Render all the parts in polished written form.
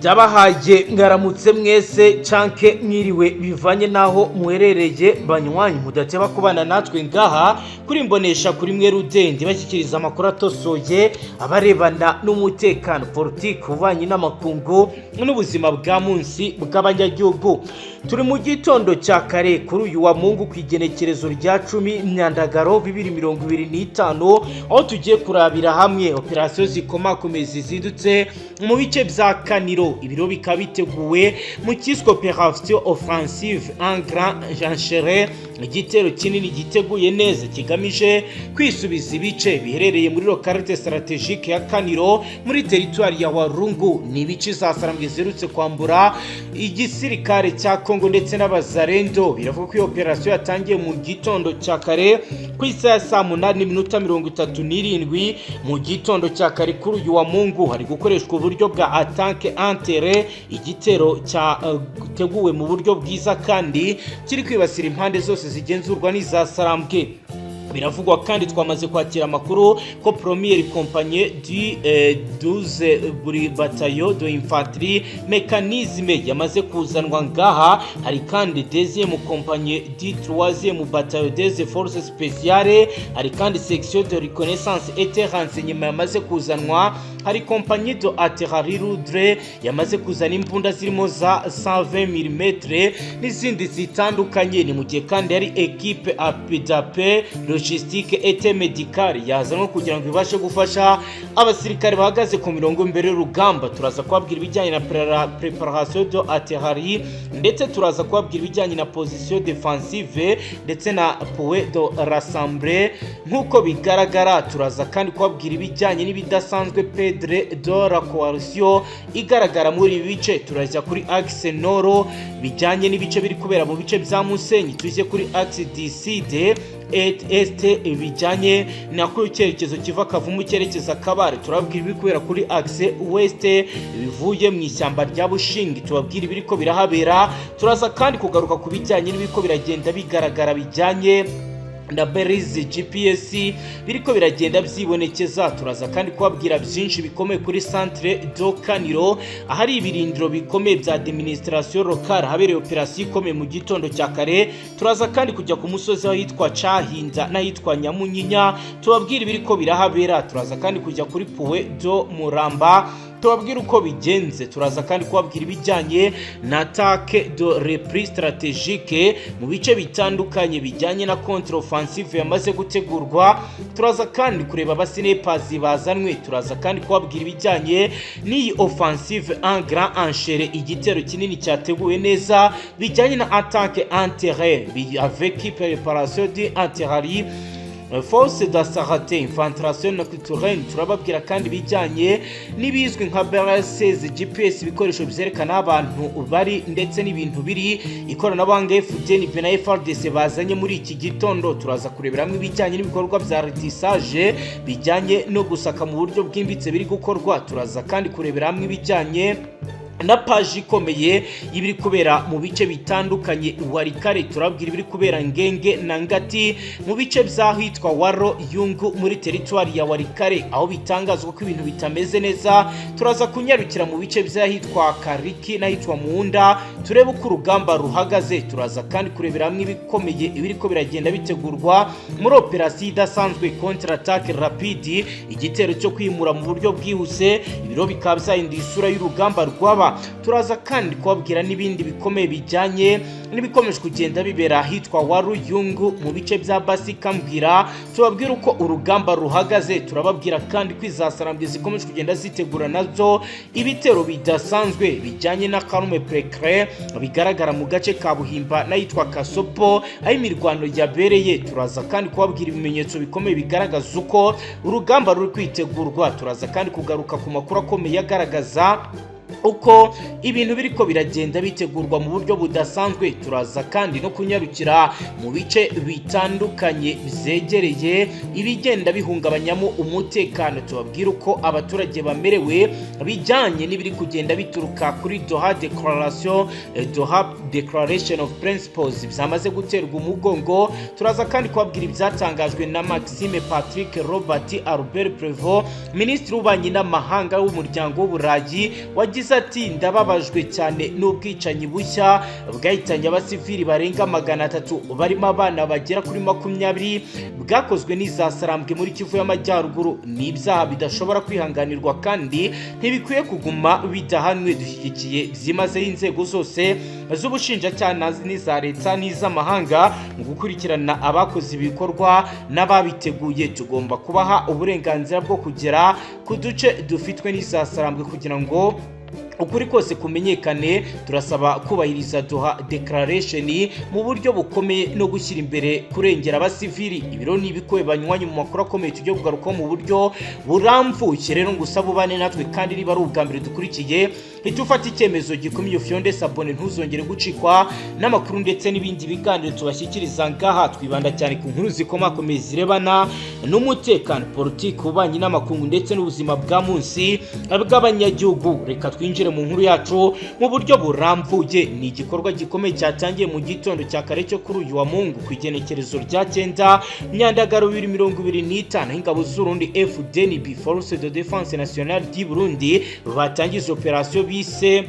Ndabahaye ngaramutse mwese canke mwiriwe bivanye naho muherereye banywanyi mudateba kubana natwe ngaha kuri mbonesha kuri mwe rudende bashyikiriza amakuru atosoye abarebana n'umutekano politiki ubanye n'amakungu n'ubuzima bwa munsi bw'abanyagihugu. Turi mu gitondo cya kare kuri uyu wa Mungu kwigenekerezo rya 10 Myandagaro 2025 aho tugiye kurabira hamwe operasiyo zikomakomeye zizindutse mu bice bya Kaniro. Ibiro bikaba biteguwe mu kiswe Opération Offensive en Grand Enchère, igitero kinini giteguye neza kigamije kwisubiza ibice biherereye muri localité stratégique ya Kaniro muri territoire ya Walungu. Ni ibice zasarambwe zerutse kwambura igisirikare cya Kongo ndetse n'abazarendo. Biravuga ko iyo operasiyo yatangiye mu gitondo cya kare ku isaha saa 8:37 mu gitondo cya kare kuri uyu wa Mungu. Hari gukoreshwa uburyo bwa attaque enterrée, igitero cyateguwe mu buryo bwiza kandi kiri kwibasira impande zose zigenzurwa n'izasarambwe. Biravugwa kandi twamaze kwakira amakuru ko première compagnie du 12 bataillon de infanterie mécanisme yamaze kuzanwa ngaha. Hari kandi deuxième compagnie du 3e bataillon des forces spéciales. Hari kandi section de reconnaissance et de renseignement yamaze kuzanwa. Hari compagnie de artillerie lourde yamaze kuzana imbunda zirimo za 120 mm n'izindi zitandukanye. Ni mu gihe kandi hari equipe APDAP logistique et médicale yazanwe kugira ngo ibashe gufasha abasirikare bahagaze ku mirongo imbere y'urugamba. Turaza kubabwira ibijyanye na préparation de artillerie ndetse turaza kubabwira ibijyanye na position défensive ndetse na point de rassembler nkuko bigaragara. Turaza kandi kubabwira ibijyanye n'ibidasanzwe pedre de la coalition igaragara muri ibi bice. Turajya kuri axe nord bijyanye n'ibice biri kubera mu bice bya Musenyi, tuje kuri axe du sud este bijyanye na kuri cyerekezo kiva Kavumu cyerekeza Kabare. Turabwira ibiri kubera kuri axe west bivuye mu ishyamba rya Bushingi, tubabwira ibiri ko birahabera. Turaza kandi kugaruka ku bijyanye n'ibiko biragenda bigaragara bijyanye na Berize GPS biriko biragenda byibonekeza. Turaza kandi kubabwira byinshi bikomeye kuri centre de Kaniro ahari ibirindiro bikomeye bya administration locale habereye operasiyo ikomeye mu gitondo cya kare. Turaza kandi kujya ku musozi aho yitwa Cahinda n'ahitwa Nyamunyinya, tubabwira ibiriko birahabera. Turaza kandi kujya kuri Puwe do Muramba tubabwira uko bigenze. Turaza kandi kubabwira ibijyanye na attaque de reprise stratégique mu bice bitandukanye bijyanye na contre offensive yamaze gutegurwa. Turaza kandi kureba abasinepazi bazanwe. Turaza kandi kubabwira ibijyanye n'iyi offensive en grand enchère, igitero kinini cyateguwe neza bijyanye na attaque enterrée avec préparation d'artillerie force d'asarate infiltration nocturne. Turababwira kandi bijyanye n'ibizwi nka BRSS GPS, ibikoresho byerekana abantu bari ndetse n'ibintu biri, ikoranabuhanga FDN na FARDC bazanye muri iki gitondo. Turaza kurebera hamwe ibijyanye n'ibikorwa bya retissage bijyanye no gusaka mu buryo bwimbitse biri gukorwa. Turaza kandi kurebera hamwe ibijyanye na page ikomeye ibiri kubera mu bice bitandukanye Warikare. Turabwira ibiri kubera Ngenge na Ngati mu bice byahitwa Waro Yungu muri territoire ya Warikare aho bitangazwa ko ibintu bitameze neza. Turaza kunyarukira mu bice byahitwa Kariki n'ahitwa Muunda turebe uko urugamba ruhagaze. Turaza kandi kurebera hamwe ibikomeye ibiri ko biragenda bitegurwa muri operasiyo idasanzwe contre attaque rapide, igitero cyo kwimura mu buryo bwihuse. Ibiro bikaba byahinduye isura y'urugamba rwaba. Turaza kandi kubabwira n'ibindi bikomeye bijyanye n'ibikomeje kugenda bibera ahitwa Waruyungu mu bice bya Basika Mbwira. Tubabwira uko urugamba ruhagaze. Turababwira kandi kwizasarambye zikomeje kugenda zitegura nazo ibitero bidasanzwe bijyanye na Karume Precre bigaragara mu gace ka Buhimba n'ahitwa Kasopo aho imirwano yabereye. Turaza kandi kubabwira ibimenyetso bikomeye bigaragaza uko urugamba ruri kwitegurwa. Turaza kandi kugaruka ku makuru akomeye agaragaza uko ibintu biriko biragenda bitegurwa mu buryo budasanzwe. Turaza kandi no kunyarukira mu bice bitandukanye bizegereye ibigenda bihungabanyamo umutekano. Tubabwira uko abaturage bamerewe bijyanye n'ibiri kugenda bituruka kuri Doha Declaration of Principles byamaze guterwa umugongo. Turaza kandi kubabwira ibyatangajwe na Maxime Patrick Robert Albert Prévost, Minisitiri w'Ububanyi n'Amahanga w'Umuryango w'Uburayi, wagize yagize ati ndababajwe cyane n'ubwicanyi bushya bwahitanye abasivili barenga 300 barimo abana bagera kuri 20 bwakozwe n'izasarambwe muri Kivu y'Amajyaruguru. Ni ibyaha bidashobora kwihanganirwa kandi ntibikwiye kuguma bidahanwe. Dushyigikiye byimazeho inzego zose z'ubushinjacyaha n'iza leta n'iz'amahanga mu gukurikirana abakoze ibikorwa n'ababiteguye. Tugomba kubaha uburenganzira bwo kugera ku duce dufitwe n'izasarambwe kugira ngo ukuri kose kumenyekane. Turasaba kubahiriza Doha Declaration mu buryo bukomeye no gushyira imbere kurengera abasivili. Ibiro n'ibikoye banywanye mu makuru akomeye tujye kugaruka mu buryo buramvuye. Rero ngusaba ubane natwe kandi niba ari ubwa mbere dukurikiye itufata icyemezo gikomeye Fionde Sabone ntuzongere gucikwa n'amakuru ndetse n'ibindi biganiro tubashyikiriza ngaha. Twibanda cyane ku nkuru zikomakomeye zirebana n'umutekano, politiki, ububanyi n'amakungu ndetse n'ubuzima bwa munsi bw'abanyagihugu. Reka twinjire mu nkuru yacu mu buryo buramvuye. Ni igikorwa gikomeye cyatangiye mu gitondo cya kare cyo kuri uyu wa Mungu ku igenekerezo rya 9 Myandagaro 2025 ingabo z'Urundi FDNB Force de Défense Nationale du Burundi batangije operation bise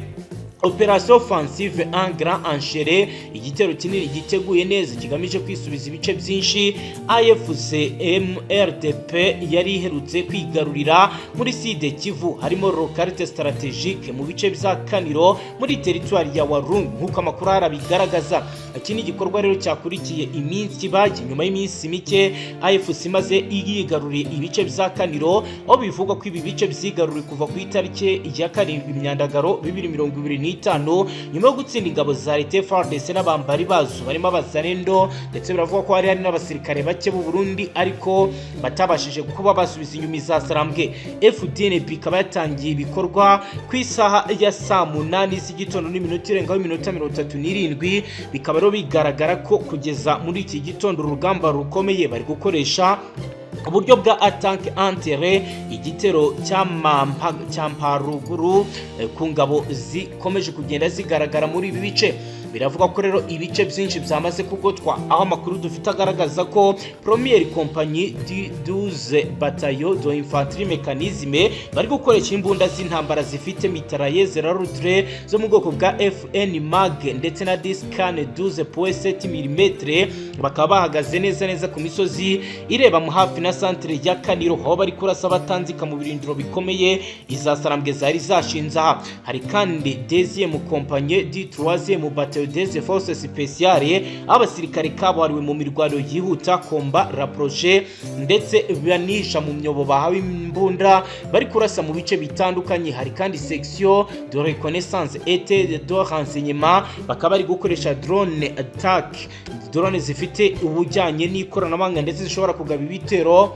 Opération offensive en grand enchère, igitero kinini giteguye neza kigamije kwisubiza ibice byinshi AFC MRDP yari iherutse kwigarurira muri Sud Kivu, harimo localité stratégique mu bice bya Kaniro muri territoire ya Walungu nkuko amakuru arabigaragaza. Iki ni igikorwa rero cyakurikiye iminsi baje nyuma y'iminsi mike AFC maze iyigaruriye ibice bya Kaniro, aho bivugwa ko ibi bice byigaruriye kuva ku itariki ya 7 Myandagaro 2025 nyuma yo gutsinda ingabo za leta FARDC n'abambari bazo barimo abazarendo, ndetse biravuga ko hari n'abasirikare bake b'u Burundi ariko batabashije kuba basubiza inyuma izasarambwe. FDNB ikaba yatangiye ibikorwa ku isaha ya 8 z'igitondo n'iminota irengaho iminota 37, bikaba rero bigaragara ko kugeza muri iki gitondo urugamba rukomeye bari gukoresha uburyo bwa attaque enterré, igitero cy'amparuguru ku ngabo zikomeje kugenda zigaragara muri ibi bice. Biravuga ko rero ibice byinshi byamaze kugotwa, aho amakuru dufite agaragaza ko première compagnie du 12 bataillon d'infanterie mécanisme bari gukoresha imbunda z'intambara zifite mitrailleuse Rarudre zo mu bwoko bwa FN Mag ndetse na Discan 12.7 mm, bakaba bahagaze neza ku misozi ireba mu hafi na centre ya Kaniro, aho bari kurasa batanzika mu birindiro bikomeye izasarambwe zari zashinze aha. Hari kandi deuxième compagnie du 3e bataillon des forces spéciales, abasirikare kabuhariwe mu mirwano yihuta combat rapproché ndetse banisha mu myobo bahawe imbunda bari kurasa mu bice bitandukanye. Hari kandi section de reconnaissance et de renseignement, bakaba bari gukoresha drone attack, drone zifite ubujyanye n'ikoranabuhanga ndetse zishobora kugaba ibitero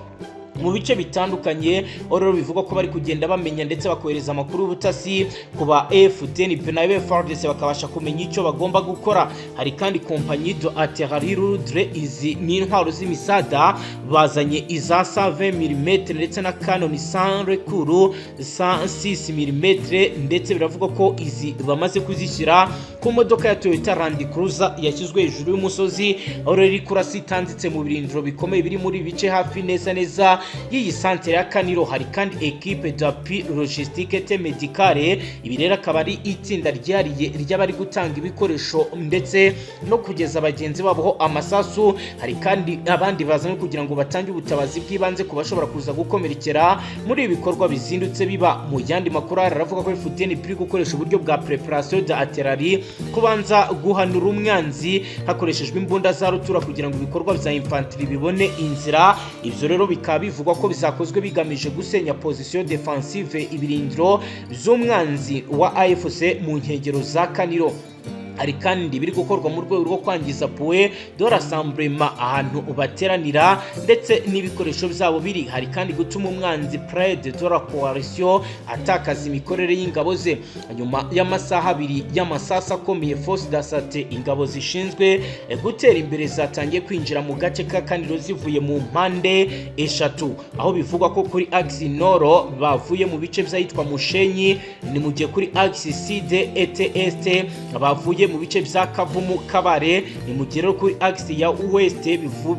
mu bice bitandukanye. Rero bivuga ko bari kugenda bamenya ndetse bakohereza amakuru y'ubutasi kuba FDNB na FARDC bakabasha kumenya icyo bagomba gukora. Hari kandi compagnie de artillerie lourde, izi ni intwaro z'imisada bazanye iza 120 mm ndetse na canon sans recours 106 mm, ndetse biravuga ko izi bamaze kuzishyira ku modoka ya Toyota Land Cruiser yashyizwe hejuru y'umusozi, aho rero iri kurasa itanditse mu birindiro bikomeye biri muri bice hafi neza y'iyi centre ya Kaniro. Hari kandi equipe d'appui logistique et médicale, ibi rero akaba ari itsinda ryariye ry'abari gutanga ibikoresho ndetse no kugeza abagenzi baboho amasasu. Hari kandi abandi bazanye kugira ngo batange ubutabazi bw'ibanze ku bashobora kuza gukomerekera muri ibikorwa bizindutse biba. Mu yandi makuru aravuga ko FDNB iri gukoresha uburyo bwa préparation d'artillerie, kubanza guhanura umwanzi hakoreshejwe imbunda za rutura kugira ngo ibikorwa bya infantry bibone inzira. Ivyo rero bikaba bivugwa ko bizakozwe bigamije gusenya position defensive ibirindiro by'umwanzi wa AFC mu nkengero za Kaniro. Hari kandi biri gukorwa mu rwego rwo kwangiza point de rassemblement ahantu bateranira ndetse n'ibikoresho byabo biri. Hari kandi gutuma umwanzi près de la coalition atakaza imikorere y'ingabo ze. Nyuma y'amasaha 2 y'amasasa akomeye force d'assaut ingabo zishinzwe gutera imbere zatangiye kwinjira mu gace ka Kaniro zivuye mu mpande eshatu, aho bivugwa ko kuri axe nord bavuye mu bice by'ahitwa Mushenyi, ni mu gihe kuri axe sud et est bavuye Burende mu bice bya Kavumu Kabare ni mu gero kuri axe ya West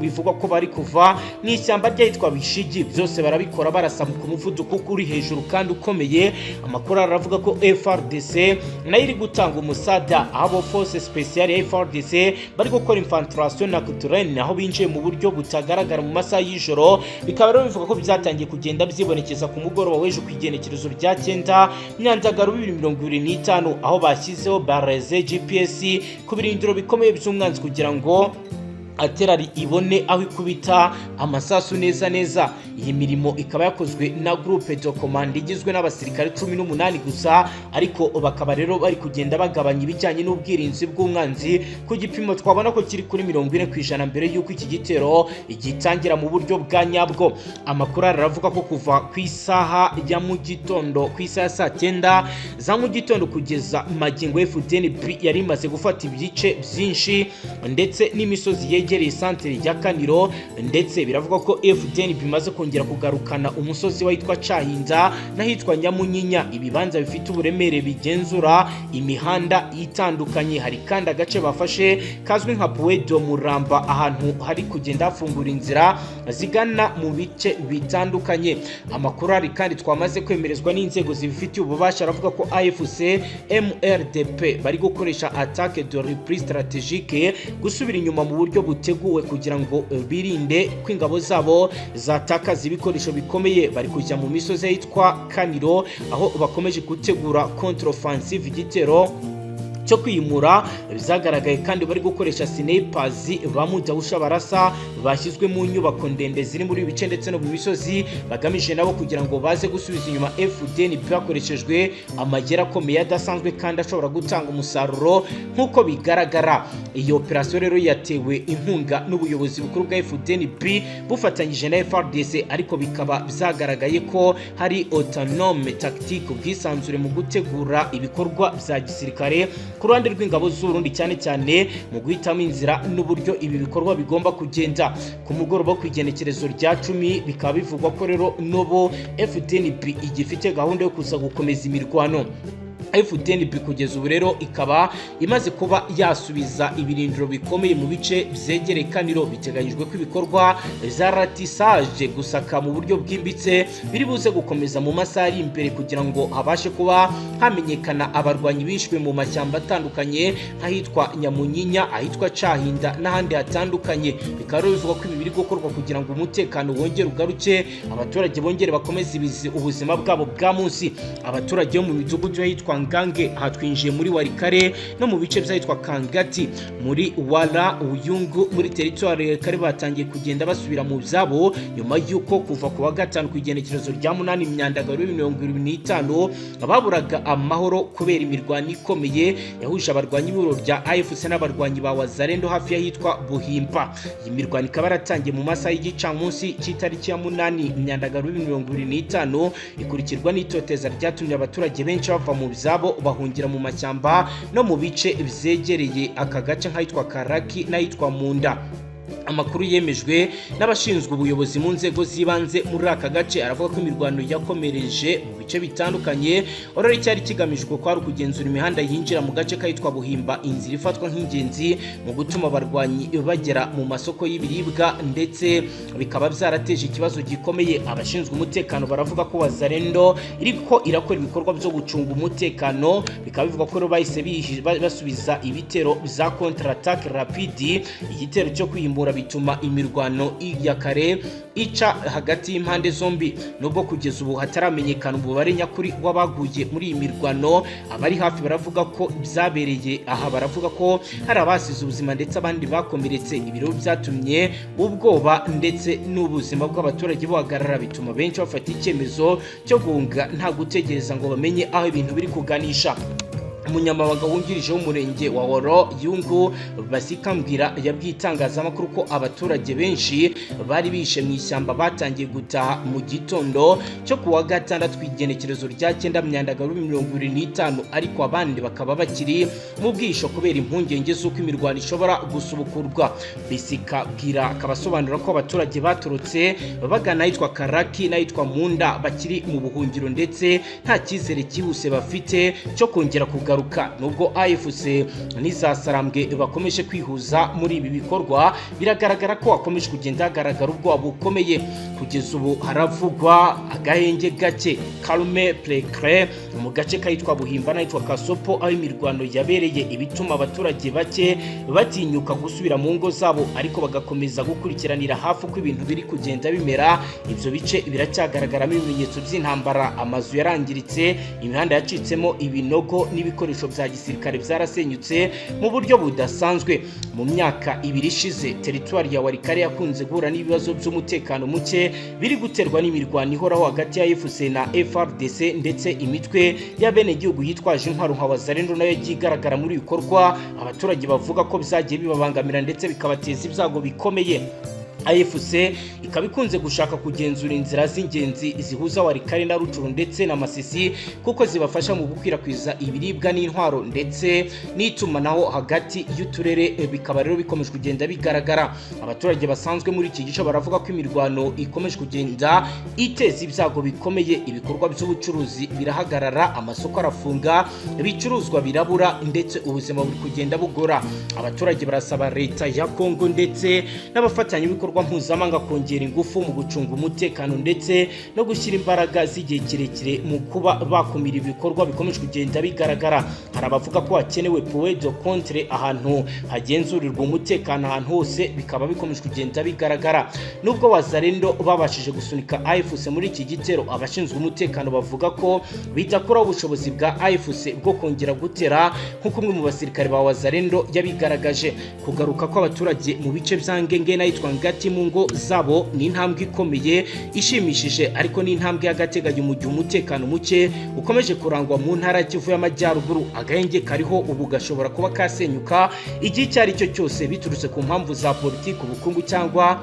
bivugwa ko bari kuva mu ishyamba ryitwa Bishigi byose barabikora barasa ku muvuduko kuri hejuru kandi ukomeye. Amakuru aravuga ko FARDC nayo iri gutanga umusada abo force speciale ya FARDC bari gukora infiltration nocturne aho binjiye mu buryo butagaragara mu masaha y'ijoro. Bikaba rero bivuga ko byatangiye kugenda byibonekeza ku mugoroba w'ejo ku igenekerezo rya 9 Myandagaro 2025 aho bashyizeho bareze GPS ku birindiro bikomeye by'umwanzi kugira ngo aterari ibone aho ikubita amasasu neza. Iyi mirimo ikaba yakozwe na groupe de commande igizwe n'abasirikare 18 gusa, ariko bakaba rero bari kugenda bagabanya ibijyanye n'ubwirinzi bw'umwanzi ku gipimo twabona ko kiri kuri 40% mbere y'uko iki gitero igitangira mu buryo bwa nyabwo. Amakuru aravuga ko kuva ku isaha ya mu gitondo ku isaha saa 9 za mu gitondo kugeza magingo FDNB yari imaze gufata ibice byinshi ndetse n'imisozi yegereye santere ya Kaniro, ndetse biravuga ko FDNB bimaze kongera kugarukana umusozi witwa Cahinda n'ahitwa Nyamunyinya, ibibanza bifite uburemere bigenzura imihanda itandukanye. Hari kandi agace bafashe kazwi nka Puedo Muramba ahantu hari kugenda hafungura inzira zigana mu bice bitandukanye. Amakuru ari kandi twamaze kwemerezwa n'inzego zibifitiye ububasha aravuga ko AFC MRDP bari gukoresha attaque de reprise stratégique gusubira inyuma mu buryo buteguwe kugira ngo birinde ko ingabo zabo zatakaza ibikoresho bikomeye. Bari kujya mu misozi yitwa Kaniro aho bakomeje gutegura contre offensive igitero cyo kwimura. Bizagaragaye kandi bari gukoresha snipers bamudahusha barasa bashyizwe mu nyubako ndende ziri muri bice ndetse no mu misozi bagamije nabo kugira ngo baze gusubiza inyuma FDNB bakoreshejwe amagera akomeye adasanzwe kandi ashobora gutanga umusaruro nk'uko bigaragara. Iyi operation rero yatewe inkunga n'ubuyobozi bukuru bwa FDNB bufatanyije na FARDC, ariko bikaba byagaragaye ko hari autonome tactique ubwisanzure mu gutegura ibikorwa bya gisirikare ku ruhande rw'ingabo z'Urundi cyane cyane mu guhitamo inzira n'uburyo ibi bikorwa bigomba kugenda. Ku mugoroba ku igenekerezo rya 10 bikaba bivugwa ko rero nobo FDNB igifite gahunda yo kuza gukomeza imirwano. FDNB kugeza ubu rero ikaba imaze kuba yasubiza ibirindiro bikomeye mu bice byegereye Kaniro. Biteganyijwe ko ibikorwa za ratissage gusaka mu buryo bwimbitse biri buze gukomeza mu masaha ari imbere kugira ngo habashe kuba hamenyekana abarwanyi bishwe mu mashyamba atandukanye nk'ahitwa Nyamunyinya, ahitwa Cahinda n'ahandi hatandukanye. Bikaba bivuga ko ibi biri gukorwa kugira ngo umutekano wongere ugaruke, abaturage bongere bakomeze ubuzima bwabo bwa munsi. Abaturage bo mu midugudu yitwa Ngange hatwinjiye muri Warikare no mu bice byitwa Kangati muri Wala Uyungu muri territoire kare batangiye kugenda basubira mu byabo nyuma y'uko kuva ku wa gatanu ku igenekerezo rya 8 Myandagaro 2025 ababuraga amahoro kubera imirwano ikomeye yahuje abarwanyi b'ibiro bya AFC n'abarwanyi ba Wazalendo hafi y'ahitwa Buhimba. Iyi mirwano ikaba yaratangiye mu masaha y'igicamunsi cy'itariki ya 8 Myandagaro 2025 ikurikirwa n'itoteza ryatumye abaturage benshi bava mu zabo bahungira mu mashyamba no mu bice byegereye aka gace nk'ahitwa Karaki n'ahitwa Munda. Amakuru yemejwe n'abashinzwe ubuyobozi mu nzego zibanze muri aka gace aravuga ko imirwano yakomereje mu bice bitandukanye. Orari cyari kigamijwe ko ari kugenzura imihanda yinjira mu gace kahitwa Buhimba, inzira ifatwa nk'ingenzi mu gutuma abarwanyi bagera mu masoko y'ibiribwa, ndetse bikaba byarateje ikibazo gikomeye. Abashinzwe umutekano baravuga ko Wazalendo iriko irakora ibikorwa byo gucunga umutekano, bikaba bivuga ko bahise basubiza ibitero bya contre attaque rapide. Igitero cyo kwihimbura bituma imirwano ya kare ica hagati y'impande zombi, nubwo kugeza ubu hataramenyekana umubare nyakuri w'abaguye muri iyi mirwano. Abari hafi baravuga ko byabereye aha, baravuga ko hari abasize ubuzima ndetse abandi bakomeretse. Ibiro byatumye ubwoba ndetse n'ubuzima bw'abaturage buhagarara, bituma benshi bafata icyemezo cyo guhunga nta gutegereza ngo bamenye aho ibintu biri kuganisha. Umunyamabanga wungirije w'umurenge wa Woro Yungu Basikambwira yabwiye itangazamakuru ko abaturage benshi bari bishe mu ishyamba batangiye gutaha mu gitondo cyo kuwa gatandatu igenekerezo rya 9 Myandagaro 2025, ariko abandi bakaba bakiri mu bwisho kubera impungenge z'uko imirwano ishobora gusubukurwa. Basikambwira akabasobanura ko abaturage baturutse bagana ahitwa Karaki n'ahitwa Munda bakiri mu buhungiro ndetse nta cyizere cyihuse bafite cyo kongera kugaruka kugaruka. Nubwo AFC n'izasarambwe bakomeje kwihuza muri ibi bikorwa, biragaragara ko hakomeje kugenda hagaragara ubwoba bukomeye. Kugeza ubu haravugwa agahenge gake Kalume Plecre mu gace kahitwa Buhimba n'ahitwa Kasopo, aho imirwano yabereye, ibituma abaturage bake batinyuka gusubira mu ngo zabo, ariko bagakomeza gukurikiranira hafi uko ibintu biri kugenda bimera. Ibyo bice biracyagaragaramo ibimenyetso by'intambara, amazu yarangiritse, imihanda yacitsemo ibinogo, n'ibikoresho bya gisirikare byarasenyutse mu buryo budasanzwe. Mu myaka 2 ishize, teritwari ya Walikale yakunze guhura n'ibibazo by'umutekano muke biri guterwa n'imirwano ihoraho hagati ya AFC na FARDC, ndetse imitwe y'abenegihugu yitwaje intwaro nka Wazalendo nayo yagiye igaragara muri bikorwa. Abaturage bavuga ko byagiye bibabangamira ndetse bikabateza ibyago bikomeye. AFC ikaba ikunze gushaka kugenzura inzira z'ingenzi zihuza Walikale na Rutshuru ndetse na Masisi, kuko zibafasha mu gukwirakwiza ibiribwa n'intwaro ndetse n'itumanaho hagati y'uturere. Bikaba rero bikomeje kugenda bigaragara. Abaturage basanzwe muri iki gice baravuga ko imirwano ikomeje kugenda iteza ibyago bikomeye. Ibikorwa by'ubucuruzi birahagarara, amasoko arafunga, ibicuruzwa birabura, ndetse ubuzima buri kugenda bugora. Abaturage barasaba leta ya Kongo ndetse n'abafatanyabikorwa mpuzamahanga kongera ingufu mu gucunga umutekano ndetse no gushyira imbaraga z'igihe kirekire mu kuba bakumira ibikorwa bikomeje kugenda bigaragara. Hari abavuga ko hakenewe point de contre ahantu hagenzurirwa umutekano ahantu hose, bikaba bikomeje kugenda bigaragara. Nubwo Wazalendo babashije gusunika AFC muri iki gitero, abashinzwe umutekano bavuga ko bidakuraho ubushobozi bwa AFC bwo kongera gutera nk'uko umwe mu basirikare ba Wazalendo yabigaragaje. Kugaruka kw'abaturage mu bice bya Ngenge n'ahitwa Ngati mu ngo zabo ni intambwe ikomeye ishimishije, ariko ni intambwe y'agateganyo mu gihe umutekano muke ukomeje kurangwa mu ntara y'Kivu y'Amajyaruguru. Agahenge kariho ubu gashobora kuba kasenyuka igihe icyo ari cyo cyose, biturutse ku mpamvu za politiki, ubukungu cyangwa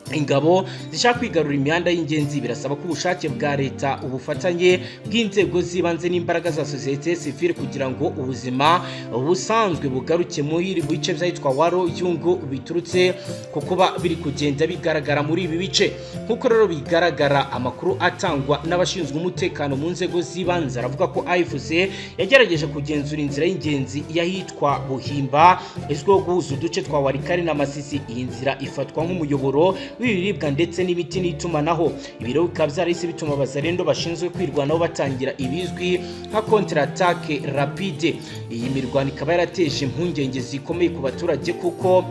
ingabo zishaka kwigarura imihanda y'ingenzi. Birasaba ko ubushake bwa leta, ubufatanye bw'inzego z'ibanze n'imbaraga za societe civile kugira ngo ubuzima busanzwe bugaruke muri bice byitwa Waro Yungu, biturutse ku kuba biri kugenda bigaragara muri ibi bice. Nkuko rero bigaragara, amakuru atangwa n'abashinzwe umutekano mu nzego z'ibanze aravuga ko AFC yagerageje kugenzura inzira y'ingenzi yahitwa Buhimba izwiho guhuza uduce twa Walikale na Masisi. Iyi nzira ifatwa nk'umuyoboro w'ibiribwa ndetse n'ibiti n'itumanaho. Ibiro bikaba byarahise bituma Abazalendo bashinzwe kwirwanaho batangira ibizwi nka contre attaque rapide. Iyi mirwano ikaba yarateje impungenge zikomeye ku baturage, kuko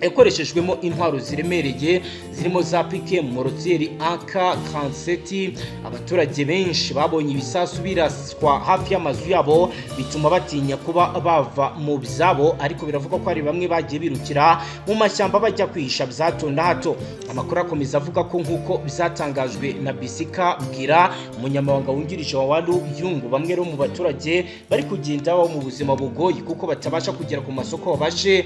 yakoreshejwemo intwaro ziremereye zirimo za pike, mortieri, AK-47. Abaturage benshi babonye ibisasu biraswa hafi y'amazu yabo, bituma batinya kuba bava mu byabo, ariko biravuga ko hari bamwe bagiye birukira mu mashyamba bajya kwihisha bya hato na hato. Amakuru akomeza avuga ko nk'uko bizatangajwe na Bisika Bwira, umunyamabanga wungirije wa Waru Yungu, bamwe rero mu baturage bari kugenda mu buzima bugoye kuko batabasha kugera ku masoko babashe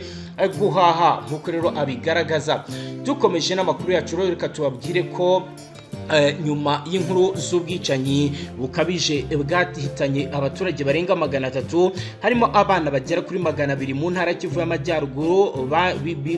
guhaha, nk'uko rero abigaragaza. Dukomeje n'amakuru yacu, reka tubabwire ko nyuma y'inkuru z'ubwicanyi bukabije bwahitanye abaturage barenga 300, harimo abana bagera kuri 200 mu ntara y'Kivu y'Amajyaruguru,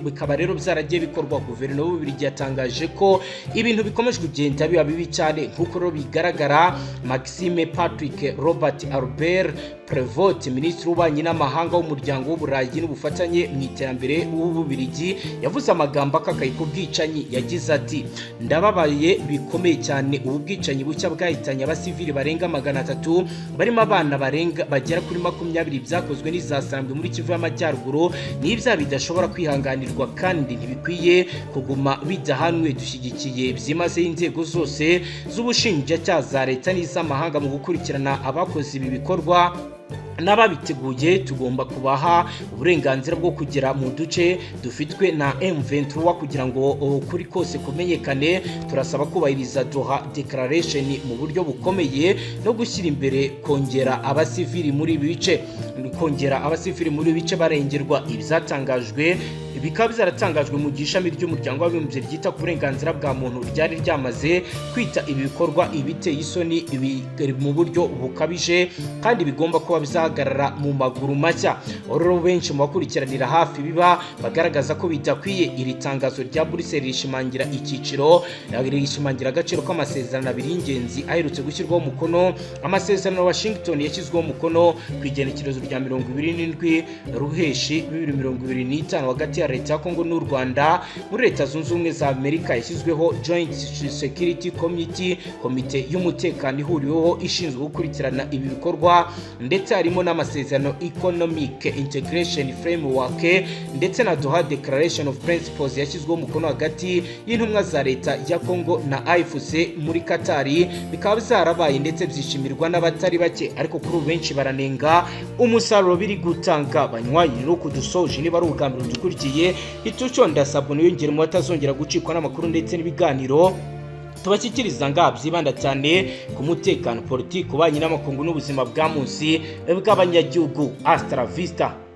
bikaba rero byaragiye bikorwa. Guverinoma y'Ububiligi yatangaje ko ibintu bikomeje kugenda biba bibi cyane, nk'uko rero bigaragara. Maxime Patrick Robert Albert Prévost, minisitiri w'ububanyi n'amahanga w'umuryango w'Uburayi n'ubufatanye mu iterambere w'Ububiligi, yavuze amagambo akakaye ku bwicanyi. Yagize ati, ndababaye bikomeye cyane ubu bwicanyi bucya bwahitanye abasivili barenga 300, barimo abana bagera kuri 20 byakozwe n'izasambwe muri Kivu y'Amajyaruguru. Ni ibyaha bidashobora kwihanganirwa kandi ntibikwiye kuguma bidahanwe. Dushyigikiye byimaze inzego zose z'ubushinjacyaha za leta n'iz'amahanga mu gukurikirana abakoze ibi bikorwa n'ababiteguye. Tugomba kubaha uburenganzira bwo kugera mu duce dufitwe na M23 kugira ngo ukuri kose kumenyekane. Turasaba kubahiriza Doha Declaration mu buryo bukomeye no gushyira imbere kongera abasivili muri bice barengerwa. Ibyatangajwe bikaba byaratangajwe mu gishami ry'umuryango w'abibumbye ryita ku burenganzira bwa muntu ryari ryamaze kwita ibi bikorwa ibiteye isoni mu buryo bukabije kandi bigomba kuba bizahagarara mu maguru mashya. Rero benshi mu bakurikiranira hafi biba bagaragaza ko bidakwiye. Iri tangazo rya Brussels rishimangira icyiciro rishimangira agaciro k'amasezerano abiri y'ingenzi aherutse gushyirwaho umukono. Amasezerano Washington yashyizweho umukono ku igenekerezo rya 27 Ruheshi 2025 hagati ya leta ya Kongo n'u Rwanda. Muri Leta Zunze Ubumwe za Amerika yashyizweho Joint Security Committee, komite y'umutekano ihuriweho ishinzwe gukurikirana ibi bikorwa, ndetse harimo n'amasezerano Economic Integration Framework ndetse na Doha Declaration of Principles yashyizweho umukono hagati y'intumwa za leta ya Kongo na AFC muri Katari. Bikaba byarabaye ndetse byishimirwa n'abatari bake, ariko kuri benshi baranenga umusaruro biri gutanga. Banywanyi no kudusoje niba ari ubwa mbere dukurikiye ituco ndasabone yongera mu batazongera gucikwa n'amakuru ndetse n'ibiganiro tubashyikiriza byibanda cyane ku mutekano, politiki, ububanyi n'amakungu n'ubuzima bwa munsi bw'abanyagihugu. Hasta la vista.